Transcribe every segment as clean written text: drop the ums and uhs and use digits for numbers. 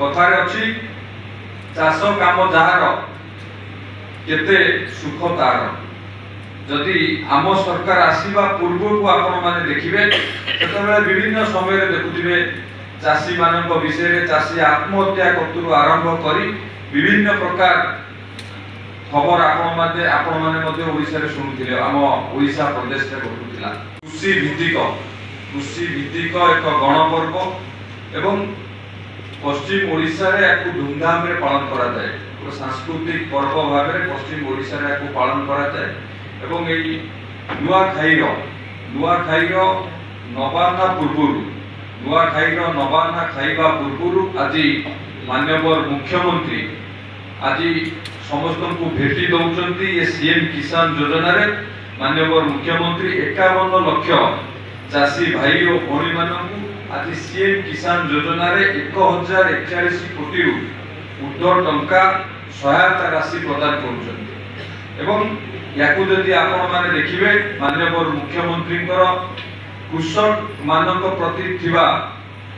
कथार अच्छी चाष काम जार केते सुख तार जदि आम सरकार आसवा पूर्व को आपण माने देखिबे सेतबेले विभिन्न समय देखुथिबे चाषी मानक विषय चाषी आत्महत्या कतुरु आरंभ करी विभिन्न प्रकार खबर आपण माने मध्य ओडिसा रे सुनुथिले आम ओडिसा प्रदेश रे घटुथिला कृषि भित्तिक एक गणपर्व एवं पश्चिम ओडिसा रे याकु धूमधाम रे पालन करा जाए सांस्कृतिक पर्व भाव में पश्चिम ओडिसा रे याकु पालन करा जाए एवं एई नुआखाईर नवान्ना खाइबा पूर्वरु आज माननीय मुख्यमंत्री आज समस्त को भेटी दौरान ये सीएम किसान योजना रे माननीय मुख्यमंत्री 51 लाख चाषी भाई और भौणी मानकु आज सीएम किसान योजना रे 1041 कोटी रु ऊर्ध्व टंका सहायता राशि प्रदान करुछन्ति एवं याकु जदि आपण माने देखिबे माननीय मुख्यमंत्री कृषक मानक प्रति थिबा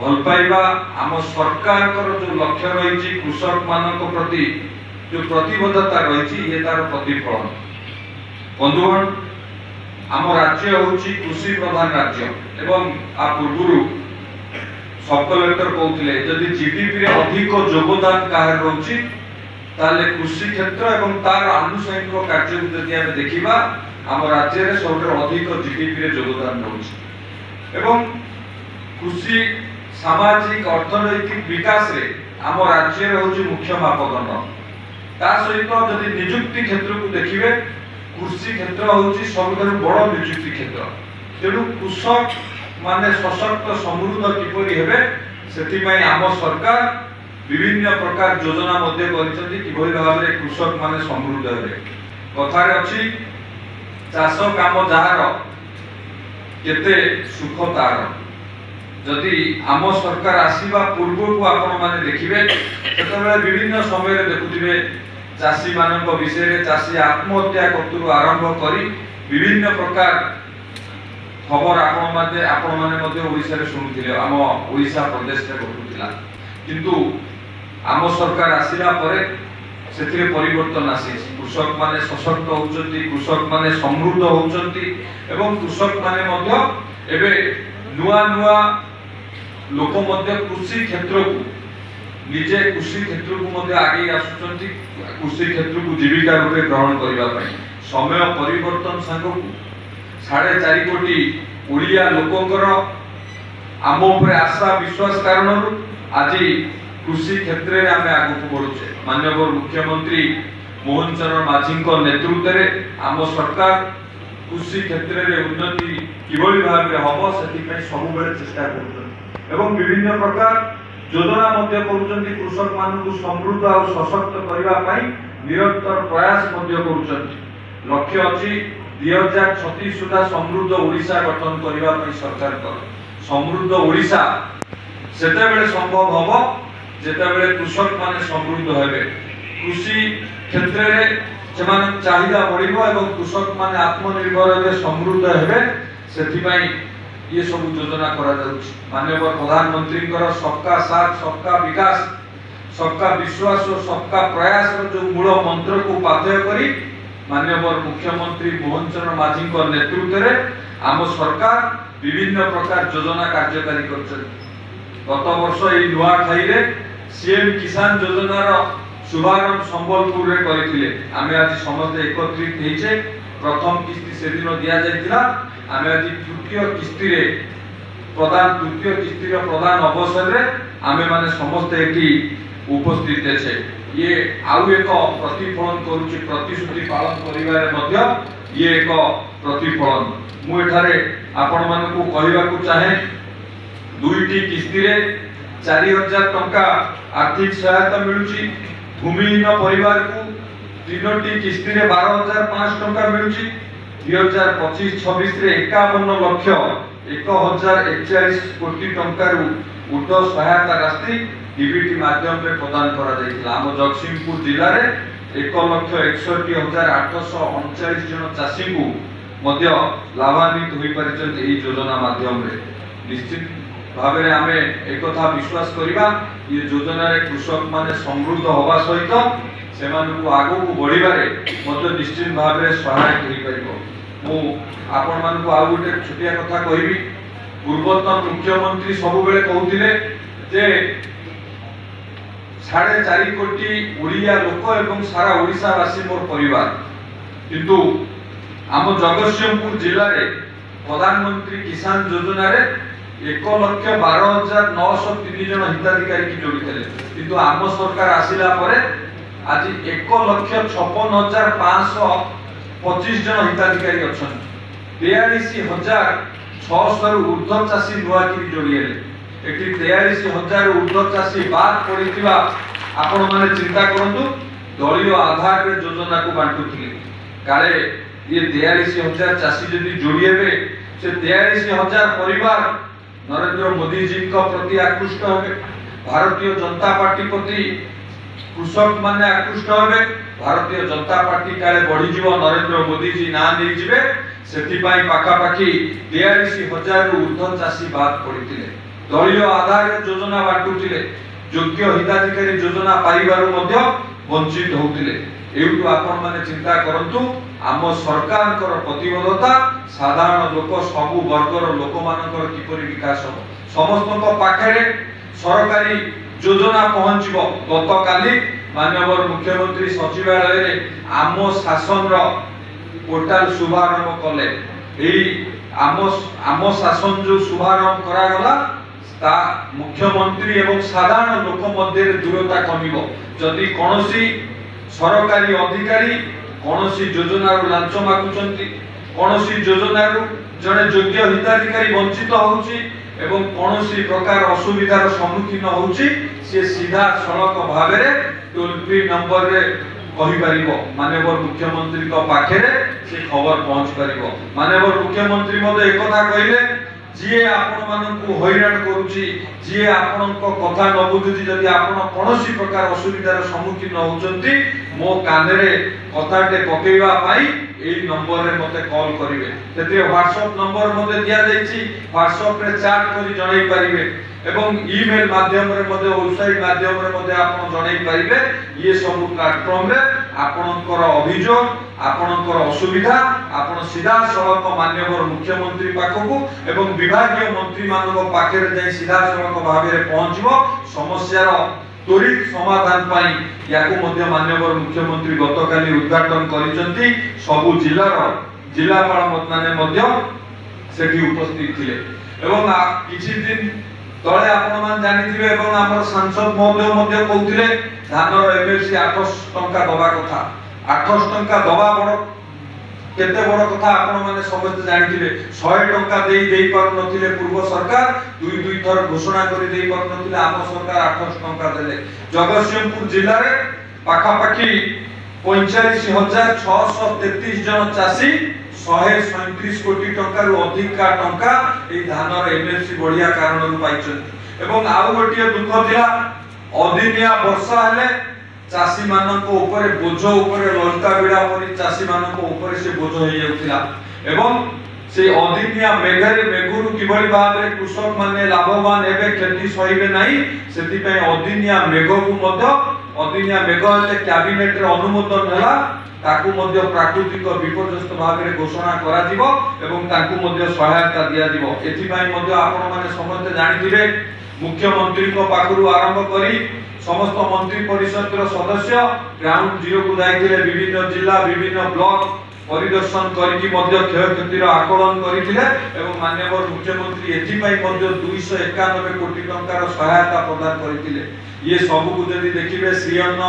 भल पाइबा आम सरकार जो लक्ष्य रही कृषक मानक प्रति जो प्रतिबद्धता रही ये तार प्रतिफलन बंधुगण आम राज्य होची कृषि प्रधान राज्य एवं आ पूर्व सब कलेक्टर कहते जदि जीडीपी रे अधिक योगदान कहार रही ताले कृषि क्षेत्र एवं तार आनुषंगिक कार्य जदि आम देखा आम राज्य में सब अधिक जीडीपी रे योगदान रही एवं कृषि सामाजिक अर्थनैतिक विकास रे आम राज्य रे होची मुख्य मापदंड ता सहित जदि नियुक्ति क्षेत्र को देखिबे कृषि क्षेत्र होची सबथारु बड़ नियुक्ति क्षेत्र तेणु कृषक माने सशक्त समृद्ध किपरि हेबे सेति पई आम सरकार विभिन्न प्रकार योजना मध्ये करिसेंती किभଳି भाबरे कृषक माने समृद्ध हेबे कथार अछि चाष काम जार केते सुख तार जदि आम सरकार आसवा पूर्व को आपण माने देखिबे सेतबेले विभिन्न समय देखुथिबे चाषी मानक विषय चाषी आत्महत्या कतुरु आरंभ करी विभिन्न प्रकार खबर आपण माने मध्य ओडिसा रे सुनुथिले आम ओडिसा प्रदेश रे घटुथिला किंतु आम सरकार आसिला परे सेथिरे परिवर्तन आसी कृषक माने सशक्त होउचंती कृषक माने समृद्ध होउचंती एवं कृषक माने मध्य एबे नुआ लोक मध्य कृषि क्षेत्र को निजे कृषि क्षेत्र को मध्य आगे आसुचंती कृषि क्षेत्र को जीविका रूपे ग्रहण करबा पई समय परिवर्तन संग 4.5 कोटी ओडिया लोकंकर आम उपरे आशा विश्वास कारण आज कृषि क्षेत्र में आम आगे बढ़ुचे माननीय मुख्यमंत्री मोहन चरण माझी नेतृत्व में आम सरकार कृषि क्षेत्र में उन्नति किभଳି भाव हम से सब चेष्टा कर विभिन्न प्रकार योजना कृषक मान समृद्ध और सशक्त करने निरंतर प्रयास कर लक्ष्य अच्छी 2036 सुधा समृद्ध ओडिशा गठन करने सरकार समृद्ध ओडिशा सेतेबेले संभव हम जेतेबेले कृषक माने समृद्ध हेबे कृषि क्षेत्र में सेमान चाहिदा बढ़िबो एवं कृषक माने आत्मनिर्भर हेबे समृद्ध हेबे सेथिपाई ये सब योजना करा जाउछि माननीय प्रधानमंत्री सबका साथ सबका विकास सबका विश्वास और सबका प्रयास जो मूल मंत्र को पाथेय करी माननीय मुख्यमंत्री मोहन चरण माझी नेतृत्व में आम सरकार विभिन्न प्रकार योजना कार्यकारी कर गत वर्ष ये नुआखाई रे सीएम किसान योजनार शुभारंभ संबलपुर रे करथिले आमे आज समस्त एकत्रित हेचे प्रथम किस्ती से दिन दिया जायतिला आमे आज तृतीय किस्ती रे प्रदान अवसर रे आमे माने समस्त एठी उपस्थित छे ये आउ एक प्रतिफलन करूची प्रतिश्रुति पालन करिवारे मध्य ये एक प्रतिफलन मु एठारे आपण मानकु कहिबा को चाहे दुईटी किस्ती रे 4000 टंका आर्थिक सहायता मिलुची भूमिहीन परिवार को तीनोटी किस्ती रे 12500 टंका मिलुची 2025-26 रे 51 लाख 1041 कोटी टंका रु ऊर्ध्व सहायता राशि डीबीटी माध्यम रे प्रदान करा जायतिला आम जगतसिंहपुर जिल्ला रे 1,61,839 जन चाषी को मध्य लाभान्वित होई परिचय एही योजना माध्यम रे निश्चित भाव में आम एक विश्वास करवा ये योजन कृषक माने समृद्ध हवा सहित से आग को बढ़ारे निश्चित भाव में सहायक हो पार। आपण मानक आउ गोटे छोटिया कथा कहबी पूर्वतन मुख्यमंत्री सब बेले कहते जे 4.5 कोटी ओडिया लोक एवं सारा ओडिशावासी मोर परिवार किंतु आम जगतसिंहपुर जिले में प्रधानमंत्री किसान योजना रे 1,12,903 जन हिताधिकारी की जोड़ी थे किंतु आम सरकार आसिला परे आज 1,56,525 जन हिताधिकारी अच्छा 43,600 ऊर्ध्व चाषी नुआकी जोड़िए 43,000 ऊर्ध्व चाषी बाद पड़ता आपण मैंने चिंता करंतु दलीय आधार रे योजना को बांटुथिले काले ये 43,000 चाषी जदि जोड़िए से 43,000 परिवार नरेंद्र मोदी जी का प्रति आकृष्ट होबे भारतीय जनता पार्टी प्रति कृषक माने आकृष्ट होबे भारतीय जनता पार्टी काले बढ़ी जीव नरेंद्र मोदी जी ना नहीं जिवे सेति पाई पाखा पाखी 43,000 ऊर्ध्व चाषी बाद पड़िथिले दलीय आधार योजना बांटुथिले योग्य हिताधिकारी योजना पाइबारु मध्य वंचित होउथिले एउटु आपण माने चिंता करंतु आम सरकार प्रतिबद्धता साधारण लोक सबु वर्गर लोक मानकर किपरि विकास हो समस्त पाखे सरकारी योजना पहुंचब गत काली माननीय मुख्यमंत्री सचिवालय रे आम शासन पोर्टाल शुभारंभ कले आम शासन जो शुभारंभ करा गला ता मुख्यमंत्री एवं साधारण लोक मध्य दूरता कमिब जदि कोनोसी सरकारी अधिकारी कोनोसी योजना लांच मागुचंती कोनोसी योजना जड़े योग्य हिताधिकारी वंचित होउची एवं कोनोसी प्रकार असुविधार सम्मुखीन होउची से सीधा सड़क भाव में टोल फ्री नंबर रे कहि परिबो माननीय मुख्यमंत्री को पाखे से खबर पहुंच परिबो माननीय मुख्यमंत्री मते एक कथा कहिले जी आपण मानकु हैरान करूची जी आपण को कथा न बुझुची जदि आपण कोनोसी प्रकार असुविधार सम्मुखीन होउचंती मो कानरे कथाटे पकेइबा पाई एई नंबर रे मते कॉल करिवे तेते व्हाट्सएप नंबर मते दिया जाईची व्हाट्सएप रे चैट करी जणाई परिवे एवं ईमेल माध्यम रे मते वेबसाइट माध्यम रे मते आपण जणाई परिवे ये सब प्लेटफॉर्म रे आपनकर अभियोग आपनकर असुविधा आपण सीधा सड़क माननीय मुख्यमंत्री पाखकु एवं विभागीय मंत्री मानक पाखे जाई सीधा सड़क भाव में पहुंचबो समस्यार त्वरित समाधान पाई याकु मध्य माननीय मुख्यमंत्री गतकाली उद्घाटन करिसंती सबु जिल्लार जिल्लापाल माने मध्य सेठी उपस्थित थिले एवं किछि दिन तळे आपण मान जानिथिबे एवं हमर सांसद महोदय मध्य कहउथिले धानर एमएसपी 800 टंका दबा कथा 800 टंका दबा बड़ केते बड़ कथा आपण माने समस्त जानिथिबे 100 टंका देई पार नथिले पूर्व सरकार दुई थर घोषणा करि देई पार नथिले आम सरकार 800 टंका देले जगतसिंहपुर जिल्ला रे पाखा पाखी 45,633 जन चासी 137 कोटी टंका रु अधिक का टंका ए धानर एमएसपी बढ़िया कारण रु पाइछन एवं आउ गोटिया दुख दिला अदिनिया वर्षा हेले चासी मानक ऊपर बोझ ऊपर ललका बिड़ा परि चासी मानक ऊपर से बोझ हो जाउतिला एवं से अदिनिया मेघरे मेघुरु किबळी भाबरे कृषक माने लाभवान हेबे खेती सहिबे नाही सेति पय अदिनिया मेघकु मध्य अदिनिया मेघ हेले कैबिनेट रे अनुमोदन होला ताकू मध्य प्राकृतिक विपर्यस्त भाव में घोषणा करा जीवो एवं ताकू मध्य सहायता दिया जीवो एथि पय मध्य आपण माने समस्त जानिथिबे मुख्यमंत्री को पाखरु आरंभ करी समस्त मंत्री परिषद रो सदस्य ग्राउंड जीरो को जाइथिले विभिन्न जिला विभिन्न ब्लॉक परिदर्शन करिकि मध्य क्षयक्षतिर आकलन करिथिले एवं माननीय मुख्यमंत्री एथि पय मध्य 291 कोटी टंकार सहायता प्रदान करिथिले ये सब को जदि देखिबे श्री अन्न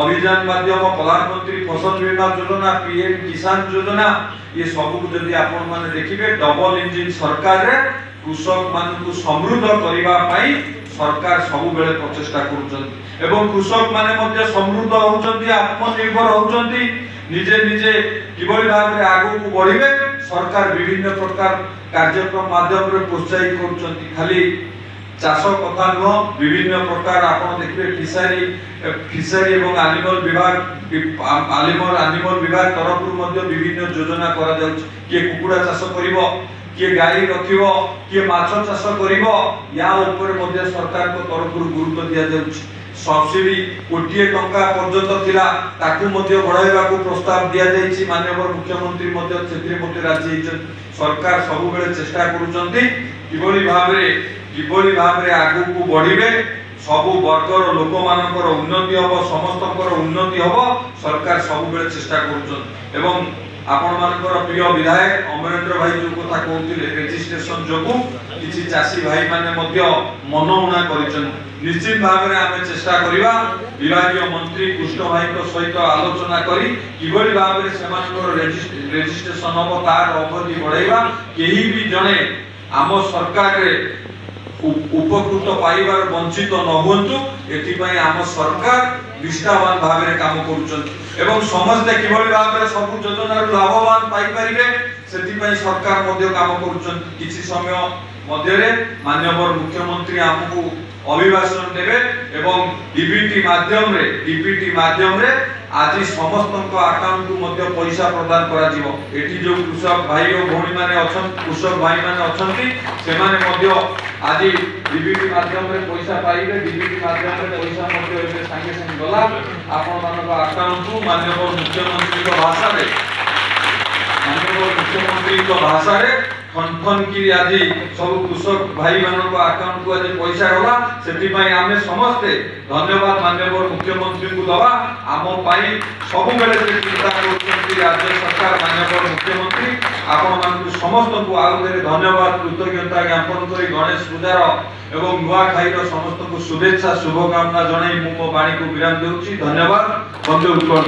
अभियान माध्यम प्रधानमंत्री फसल बीमा योजना पीएम किसान योजना ये सब को जदि आपण माने देखिबे डबल इंजन सरकार रे कृषक मानकु समृद्ध करिबा पाई सरकार सब बेले प्रचेष्टा करूछन एवं कृषक माने मध्य समृद्ध होउछन्ती आत्मनिर्भर होउछन्ती निजे निजे किबळी भाव रे आगु को बढ़िबे सरकार विभिन्न प्रकार कार्यक्रम माध्यम रे प्रोत्साहित करूछन्ती खाली चाष कथा नुह विभिन्न प्रकार आपण देखिबे फिशरी एवं एनिमल विभाग तरफ मध्य विभिन्न योजना करा जाउछ के कुकुड़ा चाष करिवो किए गाई रखिबो किए माछ चाष करिबो या ऊपर मध्ये सरकार को तरफ गुरुत्व दिया जाउछि सब्सिडी कोटिए टंका पर्यंत थिला ताकू मध्ये बढ़ाइबा को प्रस्ताव दिया जाइछि माननीय मुख्यमंत्री मध्ये क्षेत्रीय मध्ये राज्य सरकार सब बेले चेष्टा करूचंती किबोली भाबरे आगु को बढ़िबे सब वर्गर लोक मानकर उन्नति हबो समस्तकर उन्नति हबो सरकार सब बेले चेष्टा करूचन एवं आपण मानकर प्रिय विधायक अमरेंद्र भाई जो कथा कहउतिले रजिस्ट्रेशन जोगु किछि चासी भाई माने मध्ये मनउणा करिचन निश्चित भाव में आम चेष्टा करिबा विभागीय मंत्री कृष्ण भाई को सहित आलोचना करी किबोली भाव में सेमानकर रजिस्ट्रेशन हबो तार अवधि बढ़ाइबा केही भी जने आम सरकार रे उपकृत पाइबार वंचित न होंतु एथिपाई आम सरकार निष्ठावान भाव में काम करूछन एवं समस्त किबोली भाव में सब योजना लाभवान पाई परिबे सेथिपाई सरकार मध्ये काम करूछन किछि समय मध्ये माननीय मुख्यमंत्री हमकु अभिभाषण देवे एवं डीबीटी माध्यम रे आज समस्त अकाउंट को मध्ये पैसा प्रदान करा जिवो एठी जो कृषक भाई और भौणी माने अछन कृषक भाई माने अछंती से माने मध्ये आज डीबीटी माध्यम रे पैसा पाइबे डीबीटी माध्यम रे पैसा मध्ये एबे संगे संगे गला आपन मानक अकाउंट को माननीय मुख्यमंत्री को भाषा रे खन की आज सब कृषक भाई मानक अकाउंट को आज पैसा गला सेति पई आमे समस्ते धन्यवाद माननीय मुख्यमंत्री को दवा आम पाई सब बेले से चिंता करछंती राज्य सरकार माननीय मुख्यमंत्री आपण मान समस्त को आउरे धन्यवाद कृतज्ञता ज्ञापन करी गणेश पूजार एवं नुआ खाईर समस्त को शुभेच्छा शुभकामना जणाई मो बाणी को विराम देउची धन्यवाद बंदे उत्तर